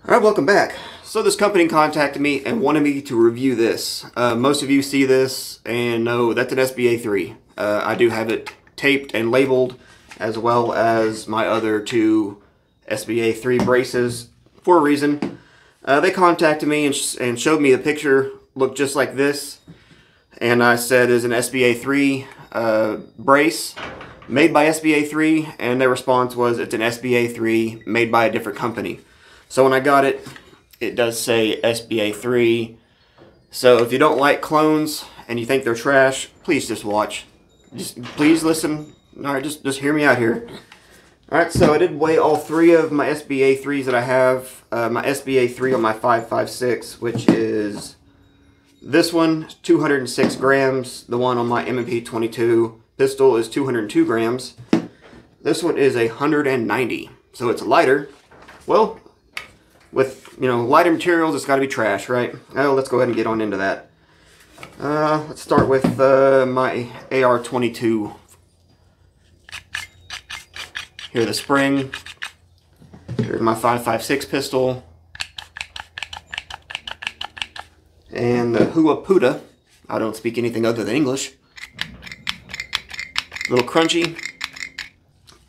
Alright, welcome back. So this company contacted me and wanted me to review this. Most of you see this and know that's an SBA3. I do have it taped and labeled, as well as my other two SBA3 braces for a reason. They contacted me and showed me a picture, looked just like this, and I said it's an SBA3 brace made by SBA3, and their response was it's an SBA3 made by a different company. So when I got it, it does say SBA3. So if you don't like clones and you think they're trash, please just watch. Please listen. Alright, just hear me out here. Alright, so I did weigh all three of my SBA3s that I have. My SBA3 on my 5.56, which is this one, 206 grams. The one on my M&P 22 pistol is 202 grams. This one is 190, so it's lighter. Well, with, lighter materials, it's got to be trash, right? Oh, let's go ahead and get on into that. Let's start with my AR-22. Here's the spring. Here's my 5.56 pistol. And the Huapuda. I don't speak anything other than English. A little crunchy.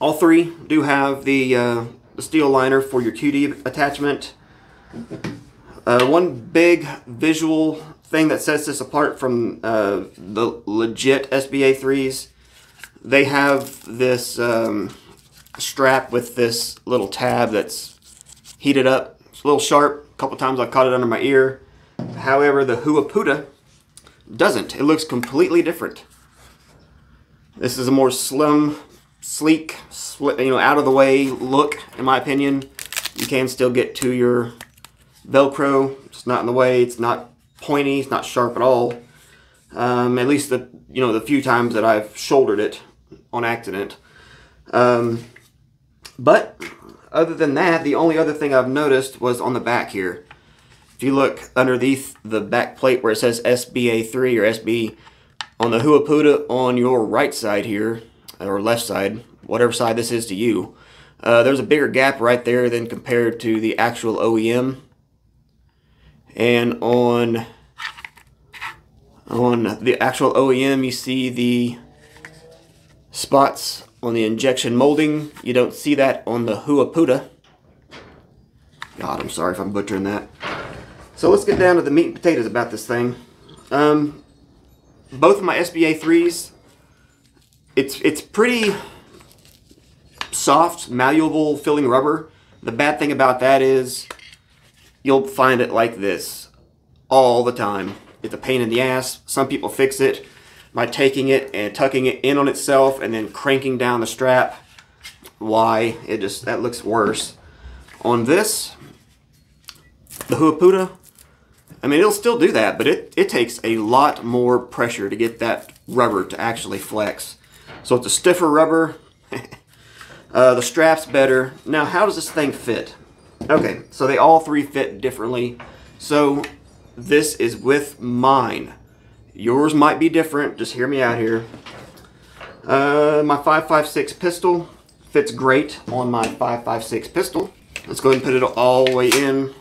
All three do have the steel liner for your QD attachment. One big visual thing that sets this apart from the legit SBA3s, they have this strap with this little tab that's heated up. It's a little sharp. A couple times I caught it under my ear. However, the Huapuda doesn't. It looks completely different. This is a more slim, sleek, out of the way look, in my opinion. You can still get to your Velcro. It's not in the way. It's not pointy. It's not sharp at all. At least the few times that I've shouldered it on accident. But other than that, the only other thing I've noticed was on the back here. If you look underneath the back plate where it says SBA3 or SB, on the Huapuda on your right side here, or left side, whatever side this is to you, there's a bigger gap right there than compared to the actual OEM. And on the actual OEM, you see the spots on the injection molding. You don't see that on the Huapuda. God, I'm sorry if I'm butchering that. So let's get down to the meat and potatoes about this thing. Both of my SBA3s, it's pretty soft, malleable filling rubber. The bad thing about that is you'll find it like this all the time. It's a pain in the ass. Some people fix it by taking it and tucking it in on itself and then cranking down the strap. Why? That looks worse. On this, the Huapuda, it'll still do that, but it takes a lot more pressure to get that rubber to actually flex. So it's a stiffer rubber. The strap's better. Now, how does this thing fit? Okay, so they all three fit differently. So this is with mine. Yours might be different. Just hear me out here. My 5.56 pistol fits great on my 5.56 pistol. Let's go ahead and put it all the way in.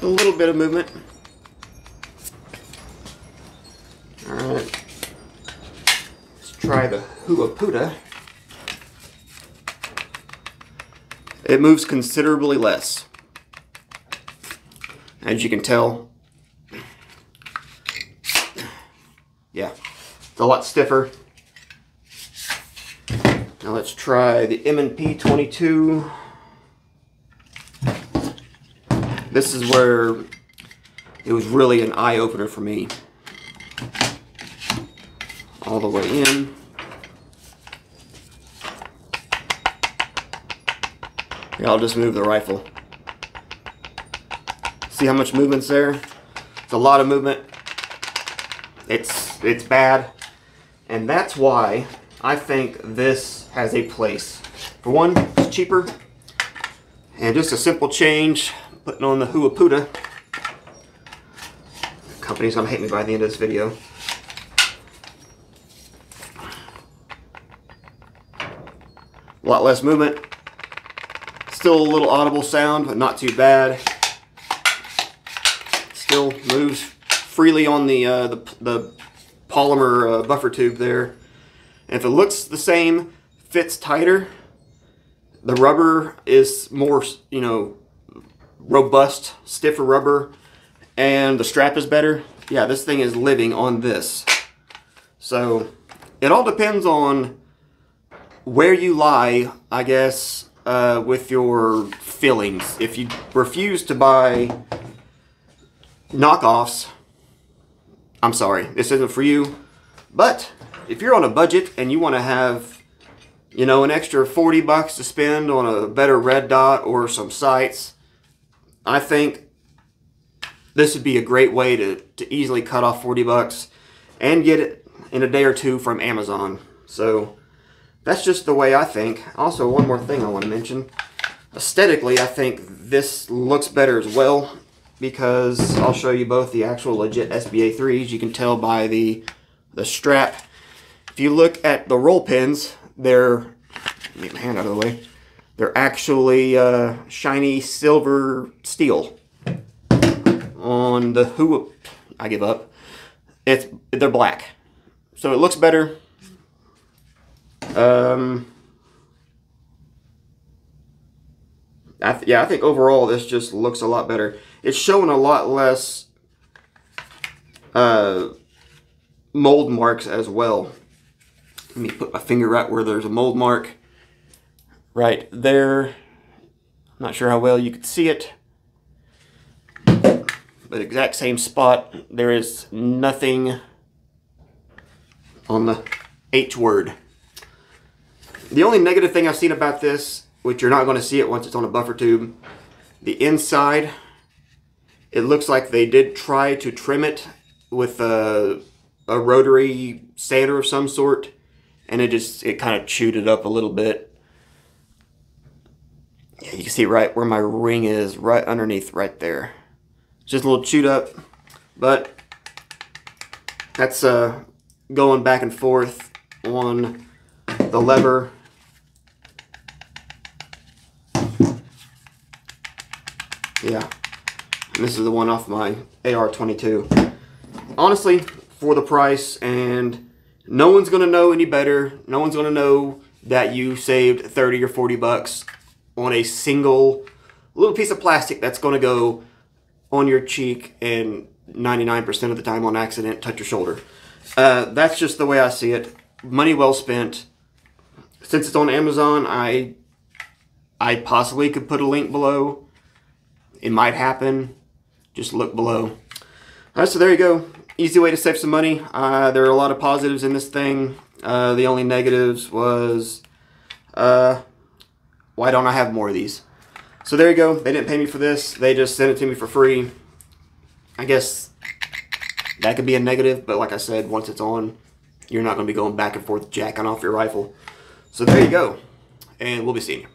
A little bit of movement. Alright. Let's try the Huapuda. It moves considerably less. As you can tell. Yeah. It's a lot stiffer. Now let's try the M&P 22. This is where it was really an eye-opener for me. All the way in. Here, I'll just move the rifle. See how much movement's there? It's a lot of movement. It's bad. And that's why I think this has a place. For one, it's cheaper. And just a simple change, putting on the Huapuda. The company's gonna hate me by the end of this video. A lot less movement. Still a little audible sound, but not too bad. Still moves freely on the polymer buffer tube there. And if it looks the same, fits tighter, the rubber is more, you know, robust, stiffer rubber, and the strap is better. Yeah, this thing is living on this. So it all depends on where you lie, I guess, with your feelings. If you refuse to buy knockoffs, I'm sorry, this isn't for you. But if you're on a budget and you want to have, you know, an extra 40 bucks to spend on a better red dot or some sights, I think this would be a great way to easily cut off 40 bucks and get it in a day or two from Amazon. So that's just the way I think. Also, one more thing I want to mention. Aesthetically, I think this looks better as well, because I'll show you both the actual legit SBA 3s. You can tell by the strap. If you look at the roll pins, they're, let me get my hand out of the way, they're actually shiny silver steel. On the I give up. They're black, so it looks better. I think overall this just looks a lot better. It's showing a lot less mold marks as well. Let me put my finger right where there's a mold mark. Right there. I'm not sure how well you can see it. But exact same spot. There is nothing on the H word. The only negative thing I've seen about this, which you're not going to see it once it's on a buffer tube, the inside, it looks like they did try to trim it with a rotary sander of some sort, and it kind of chewed it up a little bit. Yeah, you can see right where my ring is, right underneath right there. Just a little chewed up, but that's going back and forth on the lever. Yeah, and this is the one off my AR-22. Honestly, for the price, and no one's gonna know any better. No one's gonna know that you saved 30 or 40 bucks on a single little piece of plastic that's gonna go on your cheek and 99% of the time on accident touch your shoulder. That's just the way I see it. Money well spent. Since it's on Amazon, I possibly could put a link below. It might happen. Just look below. Alright, so there you go. Easy way to save some money. There are a lot of positives in this thing. The only negatives was, why don't I have more of these? So there you go. They didn't pay me for this. They just sent it to me for free. I guess that could be a negative, but like I said, once it's on, you're not going to be going back and forth jacking off your rifle. So there you go. And we'll be seeing you.